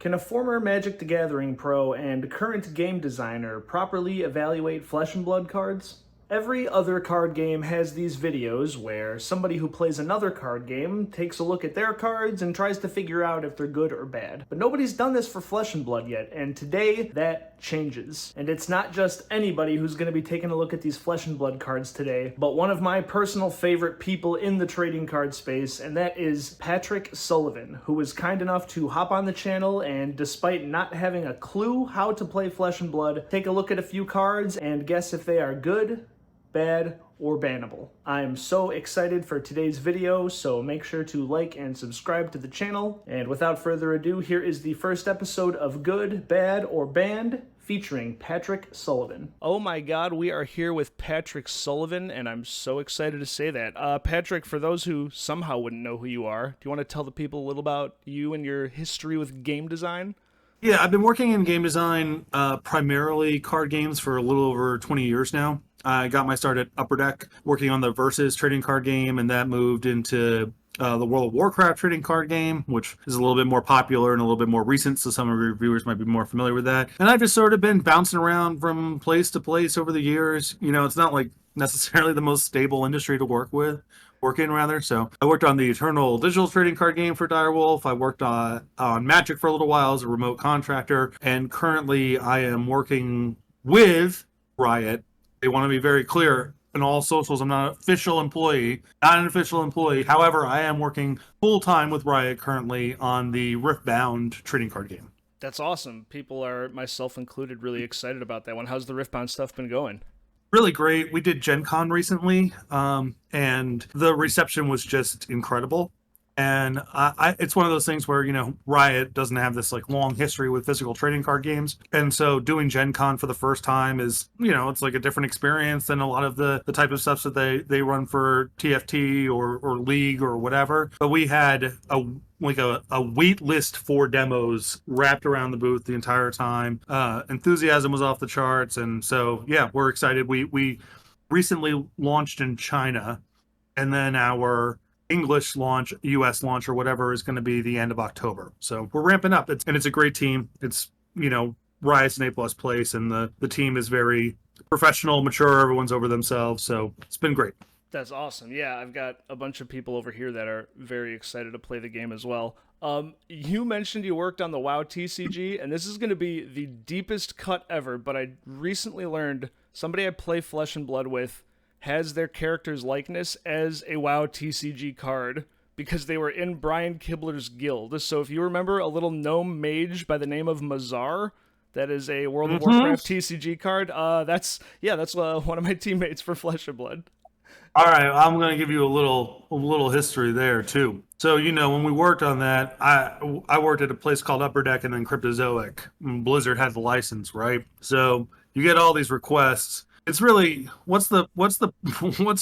Can a former Magic the Gathering pro and current game designer properly evaluate Flesh and Blood cards? Every other card game has these videos where somebody who plays another card game takes a look at their cards and tries to figure out if they're good or bad. But nobody's done this for Flesh and Blood yet, and today that changes. And it's not just anybody who's going to be taking a look at these Flesh and Blood cards today, but one of my personal favorite people in the trading card space, and that is Patrick Sullivan, who was kind enough to hop on the channel and, despite not having a clue how to play Flesh and Blood, take a look at a few cards and guess if they are good, bad, or bannable. I'm so excited for today's video, so make sure to like and subscribe to the channel. And without further ado, here is the first episode of Good, Bad, or Banned, featuring Patrick Sullivan. Oh my god, we are here with Patrick Sullivan, and I'm so excited to say that. Patrick, for those who somehow wouldn't know who you are, do you want to tell the people a little about you and your history with game design? Yeah, I've been working in game design, primarily card games, for a little over 20 years now. I got my start at Upper Deck working on the Versus trading card game, and that moved into the World of Warcraft trading card game, which is a little bit more popular and a little bit more recent, so some of your viewers might be more familiar with that. And I've just sort of been bouncing around from place to place over the years. You know, it's not like necessarily the most stable industry to work in rather. So I worked on the Eternal digital trading card game for Direwolf. I worked on Magic for a little while as a remote contractor, and currently I am working with Riot. They want to be very clear in all socials. I'm not an official employee. However, I am working full-time with Riot currently on the Riftbound trading card game. That's awesome. People are, myself included, really excited about that one. How's the Riftbound stuff been going? Really great. We did Gen Con recently, and the reception was just incredible. And it's one of those things where, you know, Riot doesn't have this like long history with physical trading card games. And so doing Gen Con for the first time is, you know, it's like a different experience than a lot of the type of stuff that they run for TFT or League or whatever. But we had a wait list for demos wrapped around the booth the entire time. Enthusiasm was off the charts. And so, yeah, we're excited. We recently launched in China, and then our English launch, US launch, or whatever, is going to be the end of October. So we're ramping up. It's a great team. It's, you know, Riot's an A+ place, and the team is very professional, mature. Everyone's over themselves. So it's been great. That's awesome. Yeah, I've got a bunch of people over here that are very excited to play the game as well. You mentioned you worked on the WoW TCG, and this is going to be the deepest cut ever, but I recently learned somebody I play Flesh and Blood with has their character's likeness as a WoW TCG card because they were in Brian Kibler's guild. So if you remember a little gnome mage by the name of Mazar, that is a World of Warcraft TCG card. That's one of my teammates for Flesh and Blood. All right, I'm going to give you a little history there too. So, you know, when we worked on that, I worked at a place called Upper Deck and then Cryptozoic. Blizzard had the license, right? So you get all these requests. It's really, what's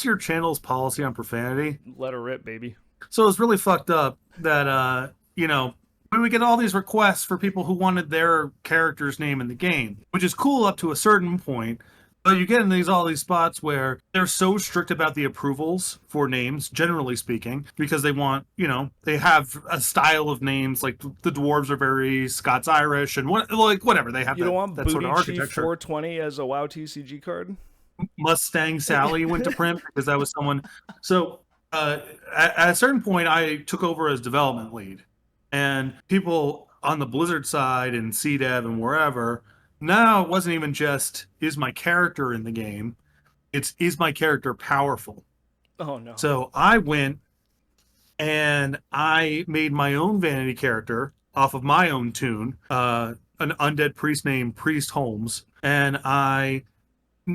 your channel's policy on profanity? Let her rip, baby. So it's really fucked up that, you know, we would get all these requests for people who wanted their character's name in the game, which is cool up to a certain point. But you get in all these spots where they're so strict about the approvals for names, generally speaking, because they want, you know, they have a style of names, like the dwarves are very Scots-Irish and whatever. They have you don't want that Booty sort of Chief architecture. 420 as a WoW TCG card? Mustang Sally went to print because that was someone. So at a certain point, I took over as development lead, and people on the Blizzard side and CDev and wherever. Now it wasn't even just, is my character in the game? It's, is my character powerful? Oh, no. So I went and I made my own vanity character off of my own tune, an undead priest named Priest Holmes, and I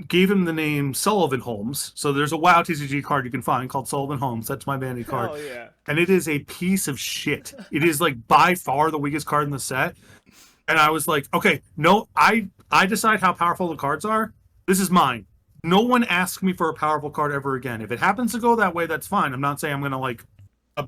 gave him the name Sullivan Holmes. So there's a WoW TCG card you can find called Sullivan Holmes. That's my vanity card. Oh, yeah. And it is a piece of shit. It is like by far the weakest card in the set. And I was like, okay, no, I decide how powerful the cards are. This is mine. No one asks me for a powerful card ever again. If it happens to go that way, that's fine. I'm not saying I'm going to like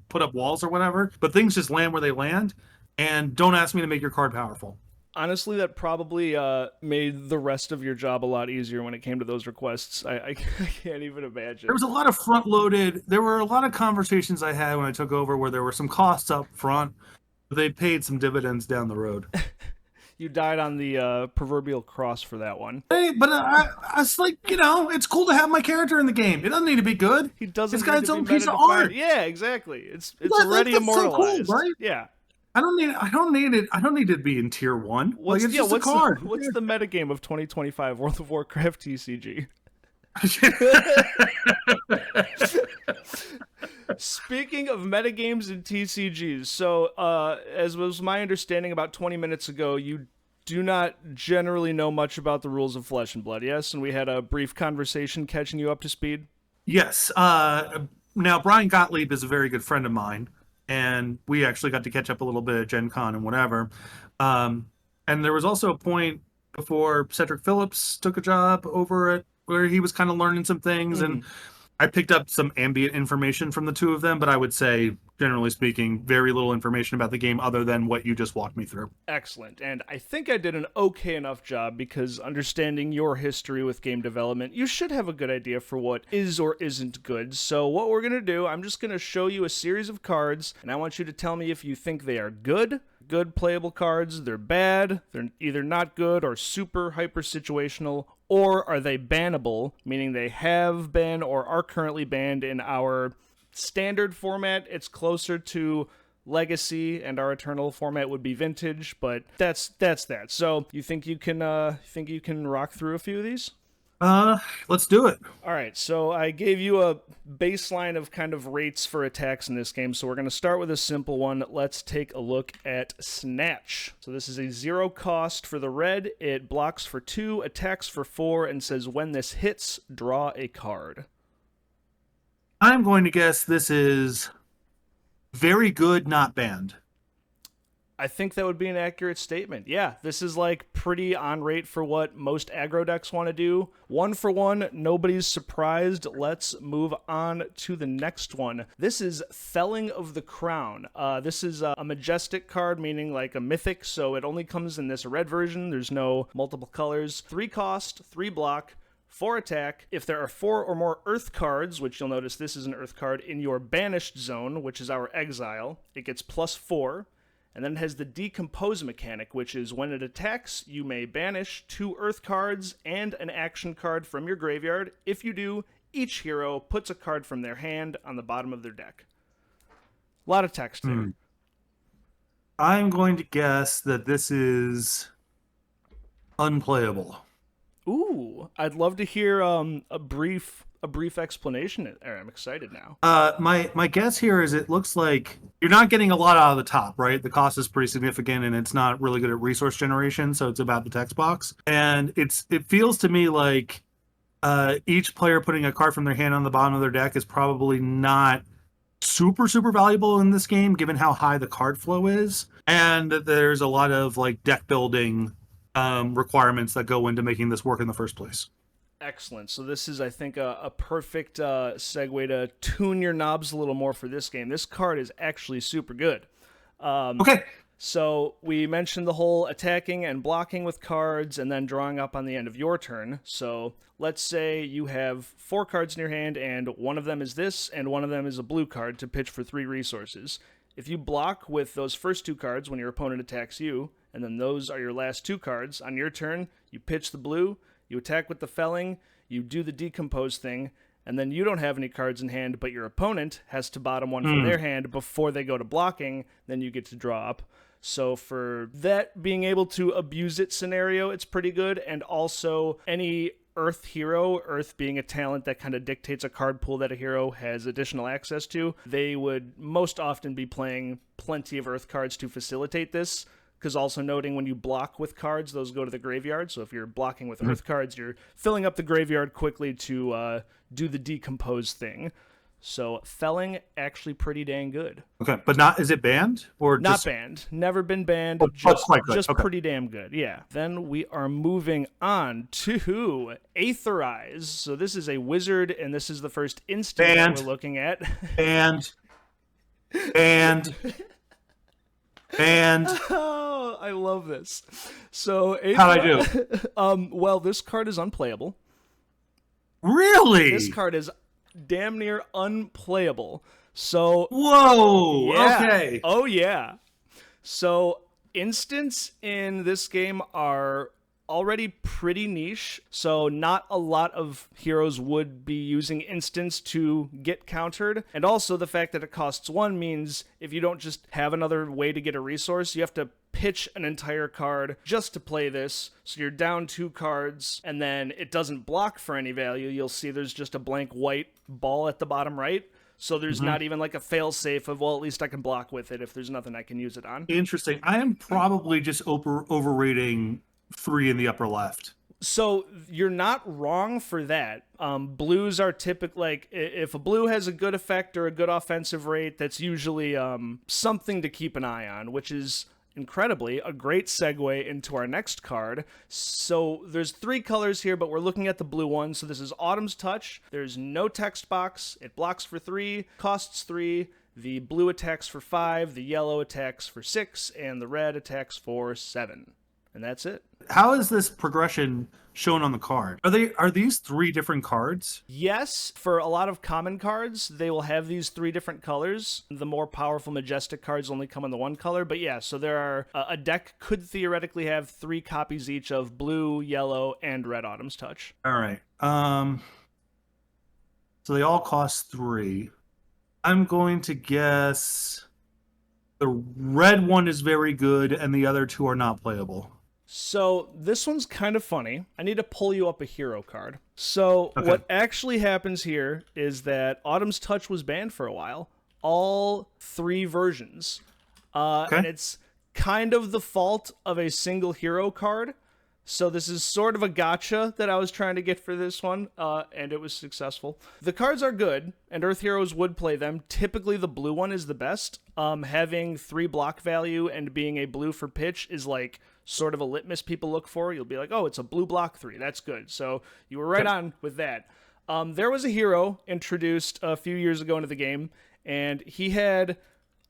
put up walls or whatever, but things just land where they land. And don't ask me to make your card powerful. Honestly, that probably made the rest of your job a lot easier when it came to those requests. I can't even imagine. There was a lot of front-loaded. There were a lot of conversations I had when I took over where there were some costs up front They paid some dividends down the road. You died on the proverbial cross for that one. Hey, but I was like, it's cool to have my character in the game. It doesn't need to be good. He doesn't It's need got its to be own piece of meta-defined. art. Yeah, exactly. It's That's already so cool, immortalized. right? Yeah. I don't need it. I don't need it to be in tier 1. It's just a card. What's the metagame of 2025 World of Warcraft TCG? Speaking of metagames and TCGs, so as was my understanding about 20 minutes ago, you do not generally know much about the rules of Flesh and Blood, yes? And we had a brief conversation catching you up to speed? Yes. Now, Brian Gottlieb is a very good friend of mine, and we actually got to catch up a little bit at Gen Con and whatever. And there was also a point before Cedric Phillips took a job over at where he was kind of learning some things, and I picked up some ambient information from the two of them, but I would say, generally speaking, very little information about the game other than what you just walked me through. Excellent. And I think I did an okay enough job because understanding your history with game development, you should have a good idea for what is or isn't good. So what we're going to do, I'm just going to show you a series of cards, and I want you to tell me if you think they are good playable cards, they're bad, they're either not good or super hyper situational, or are they bannable, meaning they have been or are currently banned in our standard format. It's closer to Legacy, and our Eternal format would be Vintage, but that's that. So you think you can rock through a few of these? Let's do it. All right, so I gave you a baseline of kind of rates for attacks in this game, so we're going to start with a simple one. Let's take a look at Snatch. So this is a 0 cost for the red. It blocks for 2, attacks for 4, and says when this hits, draw a card. I'm going to guess this is very good, not banned. I think that would be an accurate statement. Yeah, this is like pretty on rate for what most aggro decks want to do. 1 for 1, nobody's surprised. Let's move on to the next one. This is Felling of the Crown. This is a majestic card, meaning like a mythic, so it only comes in this red version. There's no multiple colors. 3 cost, 3 block, 4 attack. If there are 4 or more Earth cards, which you'll notice this is an Earth card, in your banished zone, which is our exile, it gets +4. And then it has the Decompose mechanic, which is when it attacks, you may banish 2 Earth cards and an action card from your graveyard. If you do, each hero puts a card from their hand on the bottom of their deck. A lot of text there. I'm going to guess that this is unplayable. Ooh, I'd love to hear a brief explanation. I'm excited now. My guess here is it looks like you're not getting a lot out of the top, right? The cost is pretty significant, and it's not really good at resource generation, so it's about the text box. And it feels to me like each player putting a card from their hand on the bottom of their deck is probably not super valuable in this game, given how high the card flow is, and there's a lot of like deck building requirements that go into making this work in the first place. Excellent. So this is, I think, a perfect segue to tune your knobs a little more for this game. This card is actually super good. Okay. So we mentioned the whole attacking and blocking with cards and then drawing up on the end of your turn. So let's say you have 4 cards in your hand and one of them is this and one of them is a blue card to pitch for 3 resources. If you block with those first 2 cards when your opponent attacks you, and then those are your last 2 cards, on your turn, you pitch the blue, you attack with the Felling, you do the Decompose thing, and then you don't have any cards in hand, but your opponent has to bottom one from their hand before they go to blocking, then you get to draw up. So for that being able to abuse it scenario, it's pretty good, and also any Earth hero, Earth being a talent that kind of dictates a card pool that a hero has additional access to, they would most often be playing plenty of Earth cards to facilitate this. Because also noting when you block with cards, those go to the graveyard. So if you're blocking with Earth cards, you're filling up the graveyard quickly to do the Decompose thing. So Felling, actually pretty dang good. Okay, but is it banned? Or not just... banned. Never been banned. Just okay. Pretty damn good, yeah. Then we are moving on to Aetherize. So this is a wizard, and this is the first instant that we're looking at. And oh, I love this. So how'd I do? Well, this card is unplayable. Really? This card is damn near unplayable. So whoa. yeah. Okay. Oh yeah. So instants in this game are already pretty niche, so not a lot of heroes would be using instants to get countered. And also the fact that it costs 1 means if you don't just have another way to get a resource, you have to pitch an entire card just to play this. So you're down 2 cards, and then it doesn't block for any value. You'll see there's just a blank white ball at the bottom right. So there's not even like a fail safe of, well, at least I can block with it if there's nothing I can use it on. Interesting. I am probably just overrating 3 in the upper left. So you're not wrong for that. Blues are typically, like, if a blue has a good effect or a good offensive rate, that's usually something to keep an eye on, which is incredibly a great segue into our next card. So there's 3 colors here, but we're looking at the blue one. So this is Autumn's Touch. There's no text box. It blocks for 3, costs 3. The blue attacks for 5, the yellow attacks for 6, and the red attacks for 7. And that's it. How is this progression shown on the card? Are these 3 different cards? Yes, for a lot of common cards, they will have these 3 different colors. The more powerful Majestic cards only come in the 1 color. But yeah, so there are a deck could theoretically have 3 copies each of blue, yellow, and red Autumn's Touch. All right. So they all cost 3. I'm going to guess the red one is very good and the other 2 are not playable. So this one's kind of funny. I need to pull you up a hero card. So what actually happens here is that Autumn's Touch was banned for a while. All 3 versions. And it's kind of the fault of a single hero card. So this is sort of a gotcha that I was trying to get for this one, and it was successful. The cards are good, and Earth Heroes would play them. Typically, the blue one is the best. Having 3 block value and being a blue for pitch is like sort of a litmus people look for. You'll be like, oh, it's a blue block 3. That's good. So you were right on with that. There was a hero introduced a few years ago into the game, and he had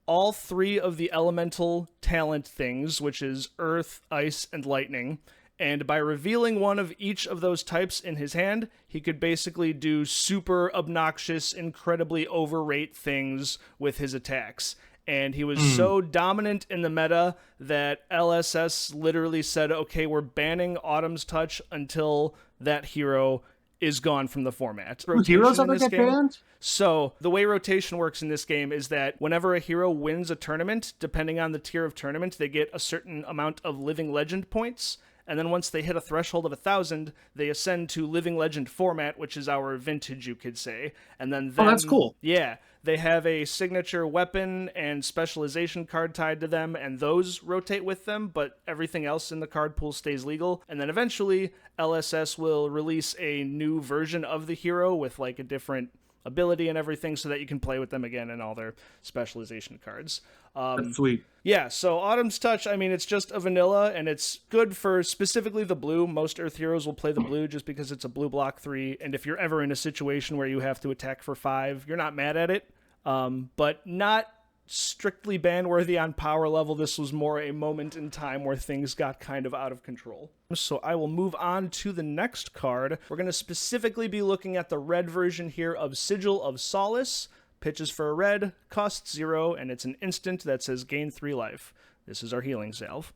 all 3 of the elemental talent things, which is Earth, Ice, and Lightning. And by revealing one of each of those types in his hand, he could basically do super obnoxious, incredibly overrate things with his attacks. And he was so dominant in the meta that LSS literally said, okay, we're banning Autumn's Touch until that hero is gone from the format. Do heroes ever get banned? So the way rotation works in this game is that whenever a hero wins a tournament, depending on the tier of tournament, they get a certain amount of Living Legend points. And then once they hit a threshold of 1,000, they ascend to Living Legend format, which is our vintage, you could say. And then oh, that's cool. Yeah, they have a signature weapon and specialization card tied to them, and those rotate with them, but everything else in the card pool stays legal. And then eventually, LSS will release a new version of the hero with like a different ability and everything so that you can play with them again and all their specialization cards. That's sweet. Yeah, so Autumn's Touch, I mean, it's just a vanilla, and it's good for specifically the blue. Most Earth Heroes will play the blue just because it's a blue block 3, and if you're ever in a situation where you have to attack for 5, you're not mad at it, but not strictly ban-worthy on power level. This was more a moment in time where things got kind of out of control. So I will move on to the next card. We're going to specifically be looking at the red version here of Sigil of Solace. Pitches for a red, costs 0, and it's an instant that says gain 3 life. This is our healing salve.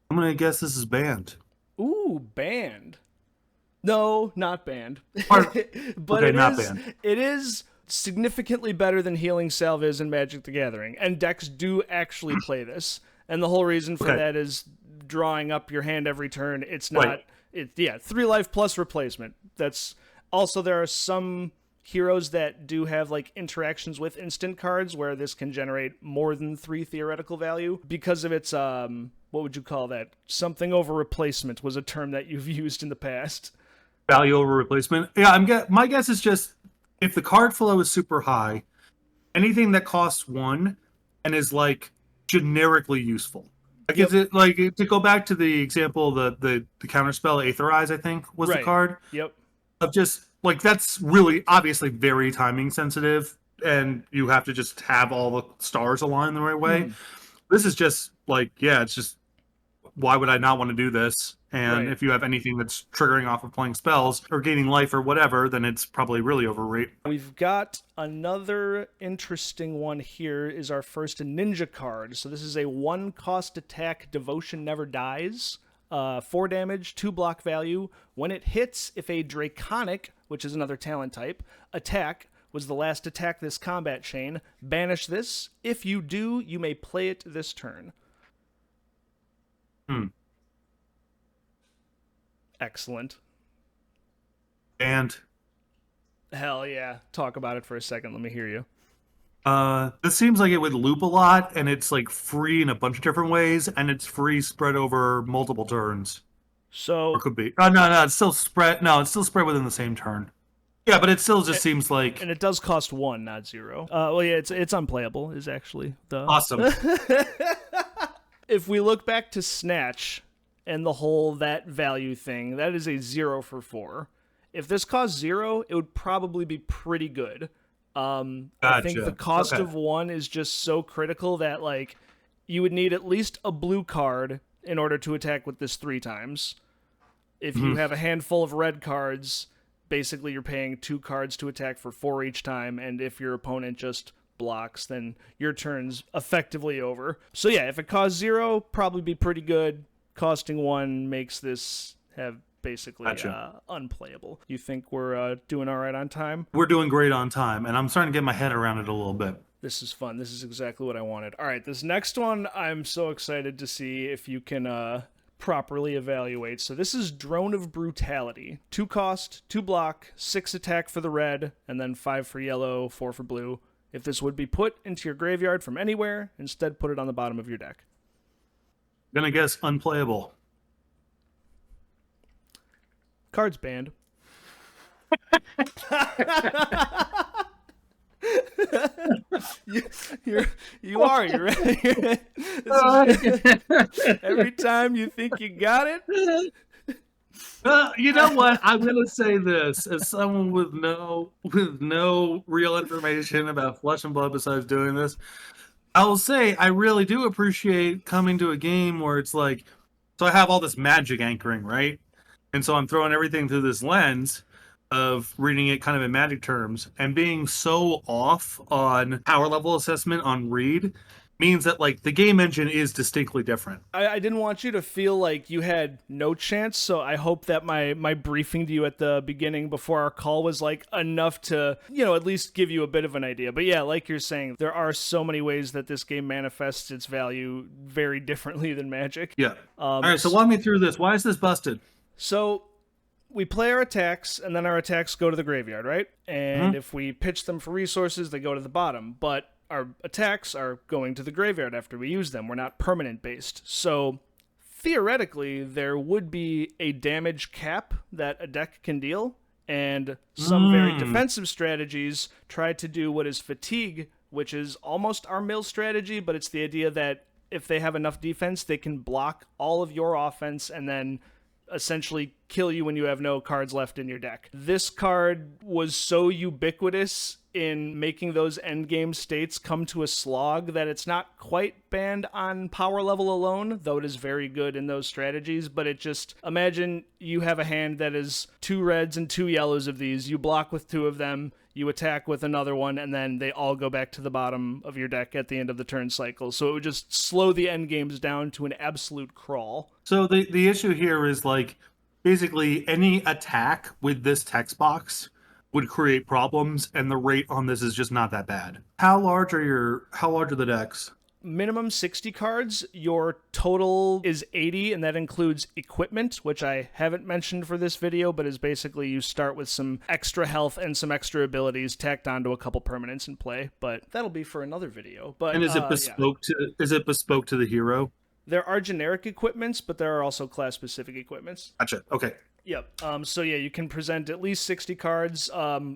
I'm going to guess this is banned. Ooh, banned. No, not banned. But okay, not banned. It is significantly better than healing salve is in Magic the Gathering, and decks do actually play this. And the whole reason for that is drawing up your hand every turn. It's not... Right. 3 life plus replacement. That's also, there are some heroes that do have like interactions with instant cards where this can generate more than 3 theoretical value because of its what would you call that? Something over replacement was a term that you've used in the past. Value over replacement. Yeah, my guess is just if the card flow is super high, anything that costs 1 and is like generically useful. Like, is it like, to go back to the example, the counterspell Aetherize, I think was the card. Yep. Of just like, that's really obviously very timing sensitive, and you have to just have all the stars align the right way. This is just like, it's just, why would I not want to do this? And Right. if you have anything that's triggering off of playing spells or gaining life or whatever, then it's probably really overrated. We've got another interesting one here is our first ninja card. So this is a 1-cost attack, Devotion Never Dies. 4 damage, 2 block value. When it hits, if a Draconic, which is another talent type, attack was the last attack this combat chain, banish this. If you do, you may play it this turn. Excellent. And Hell yeah. Talk about it for a second. Let me hear you. this seems like it would loop a lot, and it's like free in a bunch of different ways, and it's free spread over multiple turns. So Or could be. Oh no, it's still spread. No, it's still spread within the same turn. Yeah, but it still just seems like and it does cost 1, not 0. Well, yeah, it's unplayable. Is actually the awesome. If we look back to Snatch and the whole that value thing, that is a 0 for 4. If this cost 0, it would probably be pretty good. I think Gotcha. the cost Okay. of 1 is just so critical that like you would need at least a blue card in order to attack with this 3 times. If you have a handful of red cards, basically you're paying 2 cards to attack for 4 each time, and if your opponent just blocks, then your turn's effectively over. So yeah, if it costs 0, probably be pretty good. Costing 1 makes this have basically Gotcha. unplayable. You think we're doing all right on time? We're doing great on time, and I'm starting to get my head around it a little bit. This is fun. This is exactly what I wanted. All right, this next one, I'm so excited to see if you can properly evaluate. So this is Drone of Brutality. 2 cost, 2 block, 6 attack for the red, and then 5 for yellow, 4 for blue. If this would be put into your graveyard from anywhere, instead put it on the bottom of your deck. Gonna guess unplayable. Cards banned. You are. You're right. Every time you think you got it. You know what? I'm gonna say this as someone with no real information about Flesh and Blood besides doing this. I will say I really do appreciate coming to a game where it's like, so I have all this magic anchoring, right? And so I'm throwing everything through this lens of reading it kind of in magic terms, and being so off on power level assessment on read means that like the game engine is distinctly different. I didn't want you to feel like you had no chance, so I hope that my briefing to you at the beginning before our call was like enough to, at least give you a bit of an idea. But yeah, like you're saying, there are so many ways that this game manifests its value very differently than Magic. Yeah. All right, so walk me through this. Why is this busted? So we play our attacks, and then our attacks go to the graveyard, right? And if we pitch them for resources, they go to the bottom. But our attacks are going to the graveyard after we use them. We're not permanent based. So theoretically, there would be a damage cap that a deck can deal, and some very defensive strategies try to do what is fatigue, which is almost our mill strategy, but it's the idea that if they have enough defense, they can block all of your offense and then essentially kill you when you have no cards left in your deck. This card was so ubiquitous in making those endgame states come to a slog that it's not quite banned on power level alone, though it is very good in those strategies. But it just, imagine you have a hand that is 2 reds and 2 yellows of these. You block with 2 of them, you attack with another one, and then they all go back to the bottom of your deck at the end of the turn cycle. So it would just slow the endgames down to an absolute crawl. So the issue here is like basically any attack with this text box would create problems, and the rate on this is just not that bad. How large are the decks? Minimum 60 cards. Your total is 80, and that includes equipment, which I haven't mentioned for this video, but is basically you start with some extra health and some extra abilities tacked onto a couple permanents in play. But that'll be for another video. But And is it bespoke to the hero? There are generic equipments, but there are also class-specific equipments. Gotcha. Okay. Yep. So yeah, you can present at least 60 cards.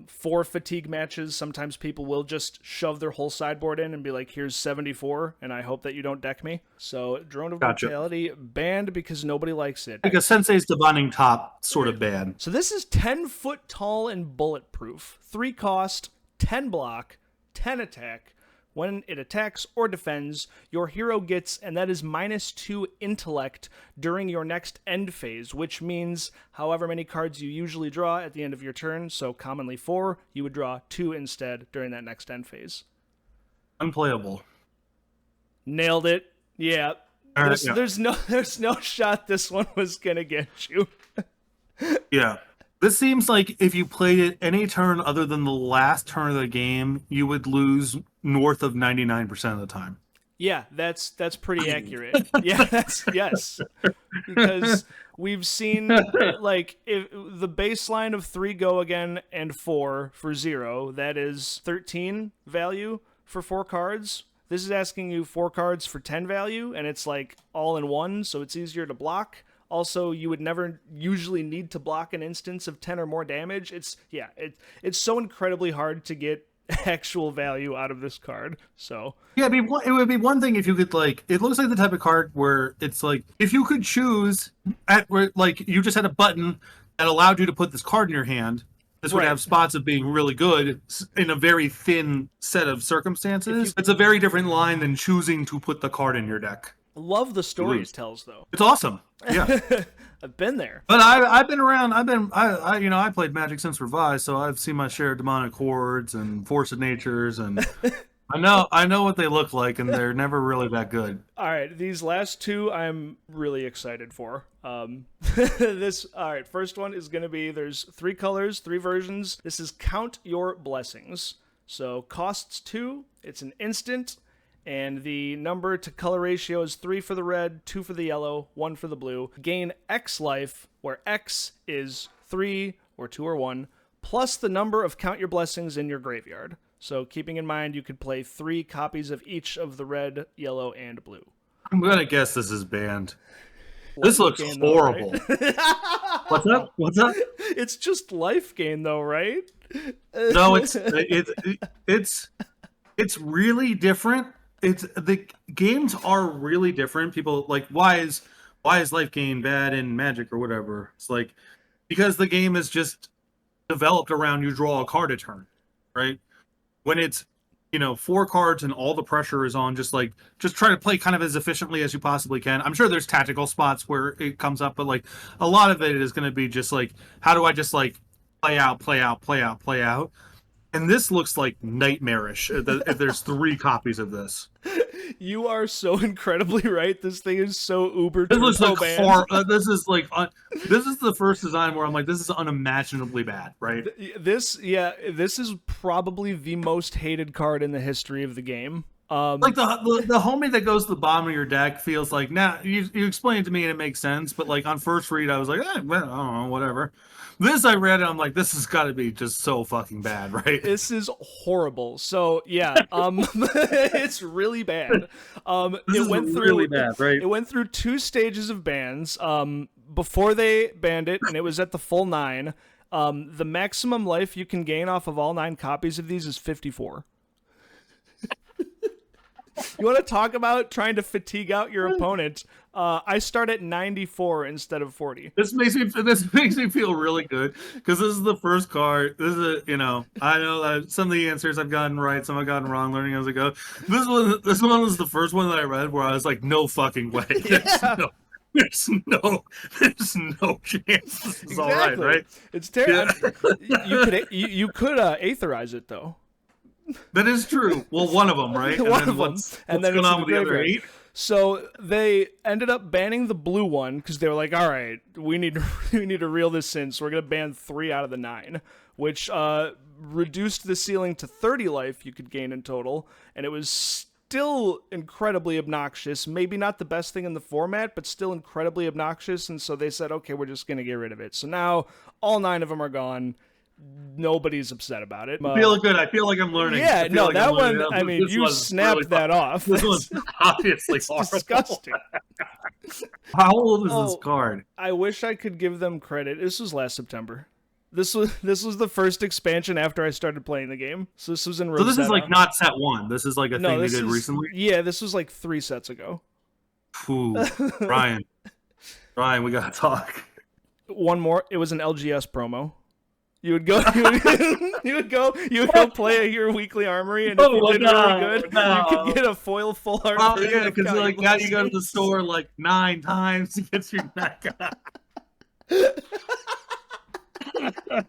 For fatigue matches, sometimes people will just shove their whole sideboard in and be like, here's 74, and I hope that you don't deck me. So Drone of Brutality banned because nobody likes it. Like a Sensei's Divining Top sort of ban. So this is 10 foot tall and bulletproof. 3 cost, 10 block, 10 attack. When it attacks or defends, your hero gets, and that is -2 intellect during your next end phase, which means however many cards you usually draw at the end of your turn, so commonly 4, you would draw 2 instead during that next end phase. Unplayable. Nailed it. Yeah. Right, there's no shot this one was gonna get you. Yeah. This seems like if you played it any turn other than the last turn of the game, you would lose north of 99% of the time. Yeah, that's pretty accurate. Yeah, yes. Because we've seen like if the baseline of 3 go again and 4 for 0, that is 13 value for 4 cards. This is asking you 4 cards for 10 value, and it's like all in one, so it's easier to block. Also, you would never usually need to block an instance of 10 or more damage. It's so incredibly hard to get actual value out of this card. So yeah, it would be one thing if you could like. It looks like the type of card where it's like if you could choose at where like you just had a button that allowed you to put this card in your hand. This would have spots of being really good in a very thin set of circumstances. It's a very different line than choosing to put the card in your deck. Love the story it tells, though. It's awesome. Yeah, I've been there. But I've been around. I played Magic since Revised, so I've seen my share of demonic hordes and force of natures, and I know what they look like, and they're never really that good. All right, these last two I'm really excited for. All right, first one is going to be, there's 3 colors, 3 versions. This is Count Your Blessings. So costs 2, it's an instant, and the number to color ratio is 3 for the red, 2 for the yellow, 1 for the blue. Gain X life, where X is 3 or 2 or 1, plus the number of Count Your Blessings in your graveyard. So keeping in mind, you could play 3 copies of each of the red, yellow, and blue. I'm going to guess this is banned. This looks horrible. Though, right? What's up? It's just life gain, though, right? No, it's really different. The games are really different. People like why is life gain bad in Magic or whatever? It's like because the game is just developed around you draw a card a turn, right? When it's 4 cards and all the pressure is on just try to play kind of as efficiently as you possibly can. I'm sure there's tactical spots where it comes up, but like a lot of it is going to be just like how do I just like play out. And this looks like nightmarish if there's 3 copies of this. You are so incredibly right. This thing is so uber this looks like banned. this is the first design where I'm like, this is unimaginably bad, right? This is probably the most hated card in the history of the game. Like the homie that goes to the bottom of your deck feels like you explain it to me and it makes sense, but like on first read I was like, well, I don't know, whatever. This I read and I'm like, this has got to be just so fucking bad, right? This is horrible. So yeah, it's really bad. It went through really bad, right? It went through 2 stages of bans. Before they banned it, and it was at the full 9. The maximum life you can gain off of all 9 copies of these is 54. You want to talk about trying to fatigue out your opponent? I start at 94 instead of 40. This makes me feel really good because this is the first card. This is I know that some of the answers I've gotten right, some I've gotten wrong, learning as I go. This one was the first one that I read where I was like, no fucking way. Yeah. There's no chance. This is all right? It's terrible. Yeah. You could Aetherize it though. That is true. Well, one of them, right? One of them. What's going on with the other 8? So they ended up banning the blue one because they were like, all right, we need to reel this in, so we're going to ban 3 out of the 9, which reduced the ceiling to 30 life you could gain in total, and it was still incredibly obnoxious. Maybe not the best thing in the format, but still incredibly obnoxious, and so they said, okay, we're just going to get rid of it. So now all 9 of them are gone. Nobody's upset about it. I feel good. I feel like I'm learning. Yeah, no, that one, I mean, you snapped really that off. This one's obviously horrible. Disgusting. How old is this card? I wish I could give them credit. This was last September. This was the first expansion after I started playing the game. So this was in Rosetta. So this is like not set 1. This is like a thing they did recently? Yeah, this was like 3 sets ago. Ooh, Ryan, we gotta talk. One more. It was an LGS promo. You would go. You would go play your weekly armory, and if you did really good, you could get a foil full art. Oh yeah, because like now you go to the store like 9 times to get your neck up.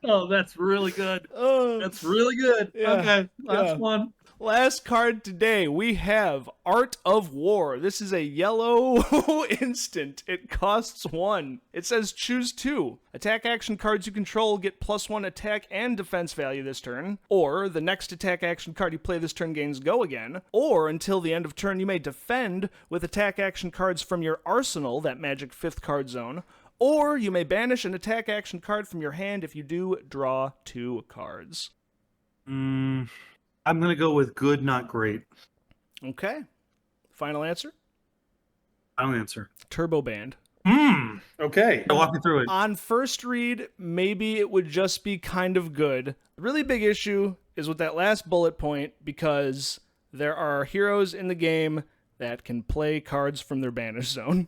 Oh, that's really good. That's really good. Yeah, Okay, last one. Last card today, we have Art of War. This is a yellow instant. It costs 1. It says choose 2. Attack action cards you control get +1 attack and defense value this turn. Or the next attack action card you play this turn gains go again. Or until the end of turn, you may defend with attack action cards from your arsenal, that magic 5th card zone. Or you may banish an attack action card from your hand. If you do, draw 2 cards. I'm going to go with good, not great. Okay. Final answer? Final answer. Turbo Band. Okay. Walk me through it. On first read, maybe it would just be kind of good. The really big issue is with that last bullet point, because there are heroes in the game that can play cards from their banish zone.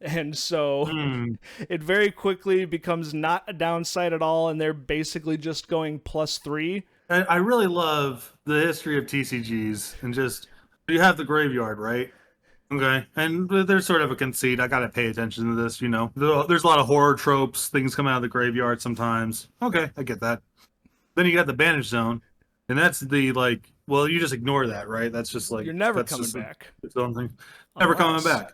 And so it very quickly becomes not a downside at all, and they're basically just going +3. I really love the history of TCGs, and just, you have the graveyard, right? Okay, and there's sort of a conceit. I gotta pay attention to this, you know. There's a lot of horror tropes, things come out of the graveyard sometimes. Okay, I get that. Then you got the banish zone, and that's the, like, well, you just ignore that, right? That's just like, you're never coming back. Its own thing. Never coming back.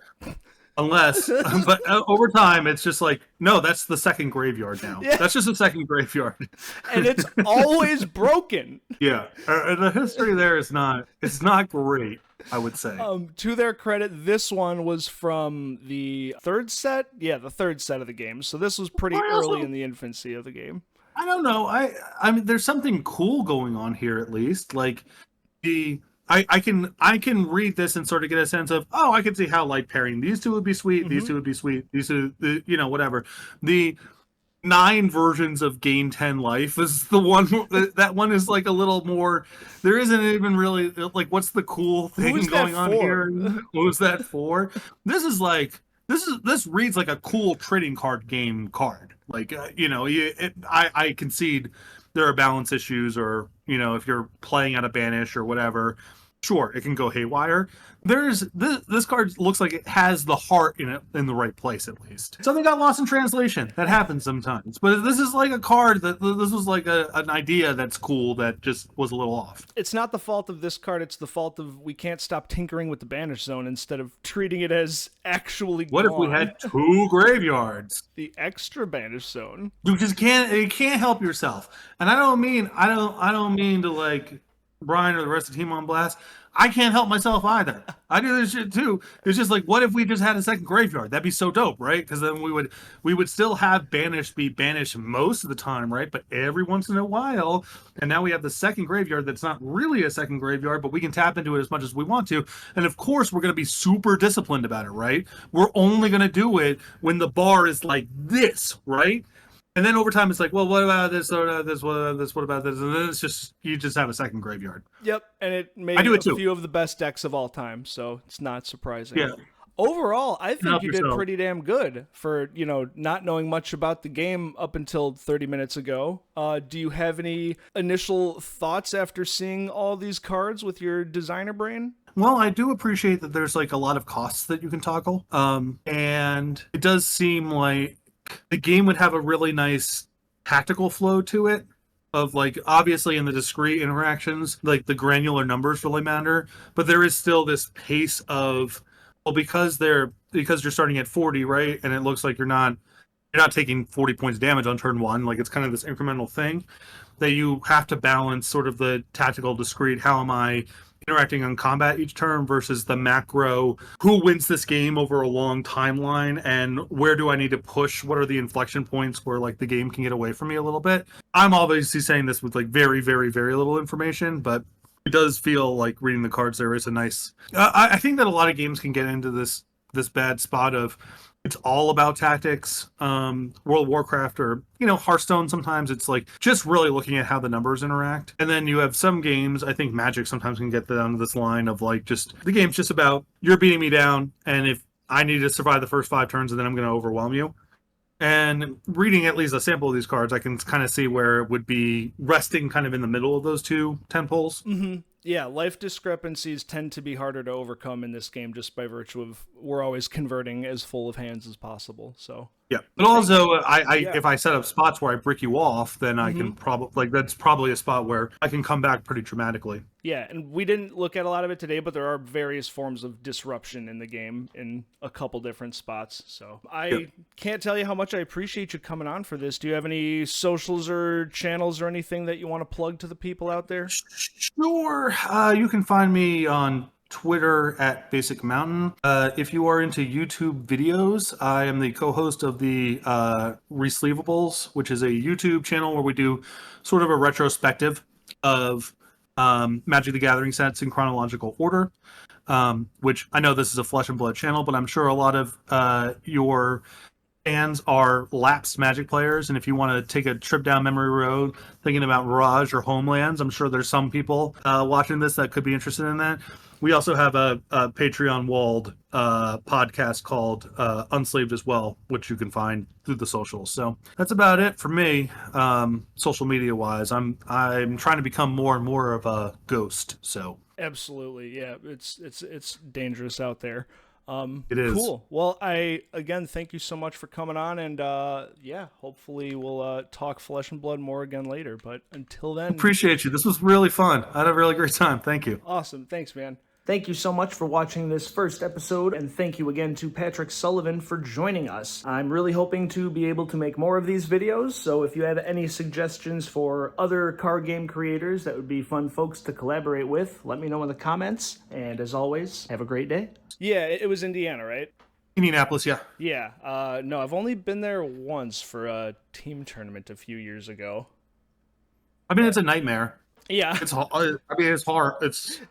Unless, but over time, it's just like, no, that's the second graveyard now. Yeah. That's just the second graveyard. And it's always broken. Yeah. The history there is not, it's not great, I would say. To their credit, this one was from the 3rd set. Yeah, the 3rd set of the game. So this was pretty early in the infancy of the game. I don't know. I mean, there's something cool going on here, at least. Like, I can read this and sort of get a sense of, oh, I can see how, like, pairing these two would be sweet, these two would be sweet, these two, you know, whatever. The 9 versions of Game 10 Life is the one, that one is like a little more, there isn't even really, like, what's the cool thing going on here? Who's that for? This is like, this reads like a cool trading card game card. Like, you know, I concede there are balance issues, or, you know, if you're playing out a banish or whatever, sure, it can go haywire. This card looks like it has the heart in it, in the right place, at least. Something got lost in translation. That happens sometimes. But this is like a card that, this was like an idea that's cool that just was a little off. It's not the fault of this card, it's the fault of we can't stop tinkering with the banish zone instead of treating it as actually What if we had 2 graveyards? The extra banish zone. You just you can't help yourself. And I don't mean to, like, Brian or the rest of the team on blast. I can't help myself either. I do this shit too. It's just like, what if we just had a second graveyard? That'd be so dope, right? Because then we would still have banish be banished most of the time, right? But every once in a while, and now we have the second graveyard that's not really a second graveyard, but we can tap into it as much as we want to. And of course, we're going to be super disciplined about it, right? We're only going to do it when the bar is like this, right? And then over time, it's like, well, what about this? What about this? What about this? What about this? And then it's just, you just have a second graveyard. Yep, and it made a few of the best decks of all time, so it's not surprising. Yeah. Overall, I think you did pretty damn good for, you know, not knowing much about the game up until 30 minutes ago. Do you have any initial thoughts after seeing all these cards with your designer brain? Well, I do appreciate that there's, like, a lot of costs that you can toggle. And it does seem like the game would have a really nice tactical flow to it, of, like, obviously in the discrete interactions, like, the granular numbers really matter, but there is still this pace of, well, because you're starting at 40, right, and it looks like you're not taking 40 points of damage on turn 1, like, it's kind of this incremental thing that you have to balance, sort of the tactical discrete, how am I interacting on combat each turn, versus the macro, who wins this game over a long timeline, and where do I need to push, what are the inflection points where, like, the game can get away from me a little bit. I'm obviously saying this with, like, very, very, very little information, but it does feel like reading the cards there is a nice, I think that a lot of games can get into this bad spot of, it's all about tactics. World of Warcraft, or, you know, Hearthstone, sometimes it's like just really looking at how the numbers interact. And then you have some games, I think Magic sometimes can get down to this line of, like, just the game's just about, you're beating me down, and if I need to survive the first 5 turns and then I'm going to overwhelm you. And reading at least a sample of these cards, I can kind of see where it would be resting kind of in the middle of those two tentpoles. Yeah, life discrepancies tend to be harder to overcome in this game just by virtue of we're always converting as full of hands as possible. So Yeah, but also yeah. if I set up spots where I brick you off, then I can probably that's probably a spot where I can come back pretty dramatically. Yeah, and we didn't look at a lot of it today, but there are various forms of disruption in the game in a couple different spots. So Yeah. I can't tell you how much I appreciate you coming on for this. Do you have any socials or channels or anything that you want to plug to the people out there? Sure. You can find me on Twitter at Basic Mountain. If you are into YouTube videos, I am the co-host of the Resleevables, which is a YouTube channel where we do sort of a retrospective of Magic the Gathering sets in chronological order. Which I know this is a Flesh and Blood channel, but I'm sure a lot of your fans are lapsed Magic players, and if you want to take a trip down memory road thinking about Mirage or Homelands, I'm sure there's some people watching this that could be interested in that. We also have a Patreon walled podcast called Unslaved as well, which you can find through the socials. So that's about it for me, social media wise. I'm trying to become more and more of a ghost. So Absolutely, yeah. It's dangerous out there. it is. Cool. Well, I again thank you so much for coming on, and yeah, hopefully we'll talk Flesh and Blood more again later. But until then, Appreciate you. This was really fun. I had a really great time. Thank you. awesome. Thanks, man. Thank you so much for watching this first episode, and thank you again to Patrick Sullivan for joining us. I'm really hoping to be able to make more of these videos, so if you have any suggestions for other card game creators that would be fun folks to collaborate with, let me know in the comments. And as always, have a great day. Yeah, it was Indiana, right? Indianapolis, yeah. Yeah. No, I've only been there once for a team tournament a few years ago. I mean, it's a nightmare. Yeah. It's hard. I mean, it's hard. It's